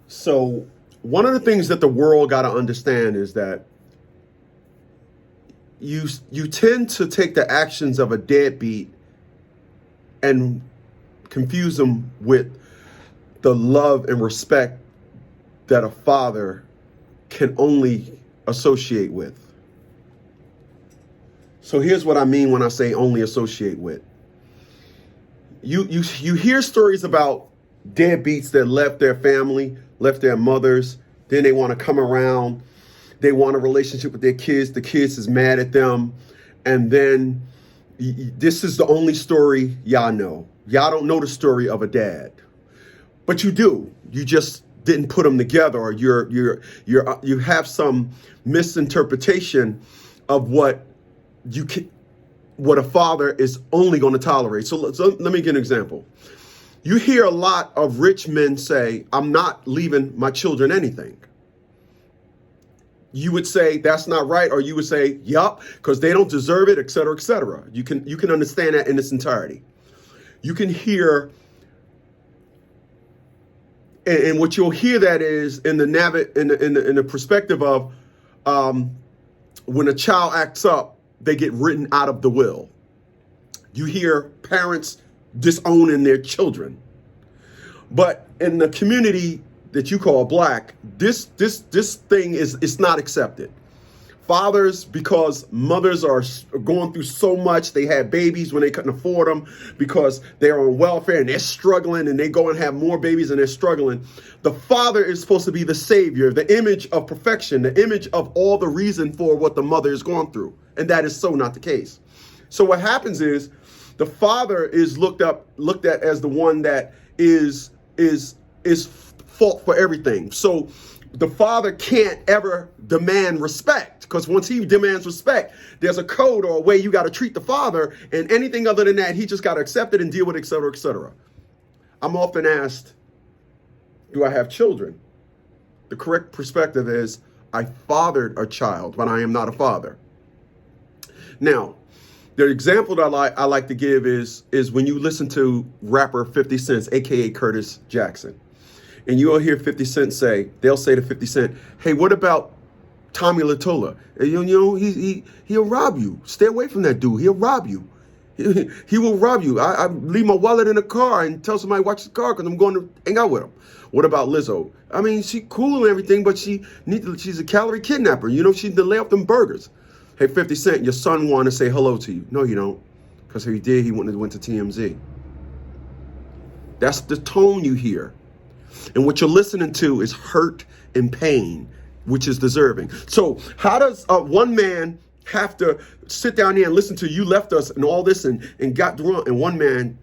So one of the things that the world got to understand is that you tend to take the actions of a deadbeat and confuse them with the love and respect that a father can only associate with. So here's what I mean when I say only associate with. You hear stories about deadbeats that left their family, left their mothers, then they want to come around. They want a relationship with their kids. The kids is mad at them. And then this is the only story y'all know. Y'all don't know the story of a dad, but you do. You just didn't put them together, or you have some misinterpretation of what a father is only going to tolerate. So let me give an example. You hear a lot of rich men say, "I'm not leaving my children anything." You would say that's not right, or you would say, "Yup, because they don't deserve it," et cetera, et cetera. You can understand that in its entirety. You can hear, and what you'll hear that is in the perspective of when a child acts up, they get written out of the will. You hear parents disowning their children. But in the community that you call black, this thing is not accepted. Fathers, because mothers are going through so much, they had babies when they couldn't afford them because they're on welfare and they're struggling, and they go and have more babies and they're struggling. The father is supposed to be the savior, the image of perfection, the image of all the reason for what the mother is going through. And that is so not the case. So what happens is the father is looked at as the one that is fault for everything. So the father can't ever demand respect, because once he demands respect, there's a code or a way you got to treat the father, and anything other than that, he just got to accept it and deal with it, et cetera, et cetera. I'm often asked, do I have children? The correct perspective is I fathered a child, but I am not a father. Now, the example that I like to give is when you listen to rapper 50 Cent, aka Curtis Jackson. And you'll hear 50 Cent they'll say to 50 Cent, "Hey, what about Tommy Latola? He'll rob you. Stay away from that dude. He'll rob you. He will rob you. I leave my wallet in the car and tell somebody watch the car because I'm going to hang out with him." What about Lizzo? I mean, she cool and everything, but she's a calorie kidnapper. You know, she need to lay off them burgers. Hey, 50 Cent, your son wanted to say hello to you. No, you don't. Because if he did, he wouldn't have went to TMZ. That's the tone you hear. And what you're listening to is hurt and pain, which is deserving. So how does one man have to sit down there and listen to you left us and all this and got wrong? And one man,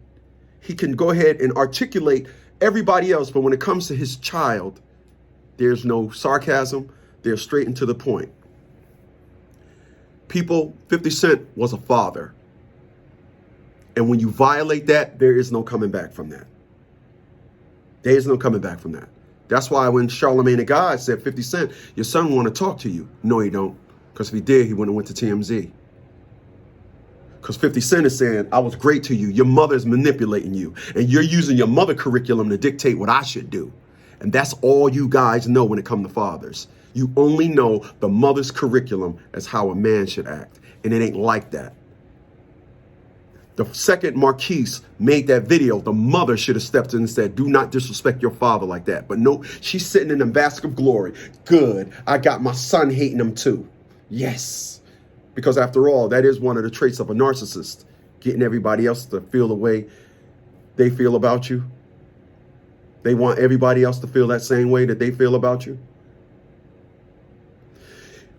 he can go ahead and articulate everybody else. But when it comes to his child, there's no sarcasm. They're straight and to the point. People, 50 Cent was a father. And when you violate that, there is no coming back from that. There is no coming back from that. That's why when Charlamagne the God said, 50 Cent, your son want to talk to you. No, he don't. Because if he did, he wouldn't have went to TMZ. Because 50 Cent is saying, I was great to you. Your mother's manipulating you. And you're using your mother curriculum to dictate what I should do. And that's all you guys know when it comes to fathers. You only know the mother's curriculum as how a man should act. And it ain't like that. The second Marquise made that video, the mother should have stepped in and said, do not disrespect your father like that. But no, she's sitting in a basket of glory. Good. I got my son hating him too. Yes. Because after all, that is one of the traits of a narcissist. Getting everybody else to feel the way they feel about you. They want everybody else to feel that same way that they feel about you.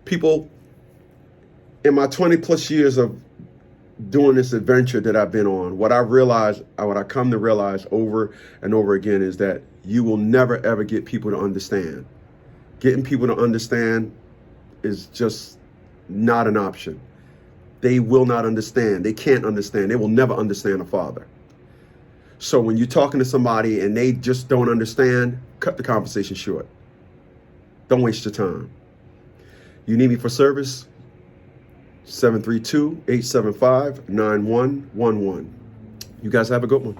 People, in my 20 plus years of doing this adventure that I've been on, what I come to realize over and over again is that you will never, ever get people to understand. Getting people to understand is just not an option. They will not understand. They can't understand. They will never understand a father. So when you're talking to somebody and they just don't understand, cut the conversation short. Don't waste your time. You need me for service? 732-875-9111. You guys have a good one.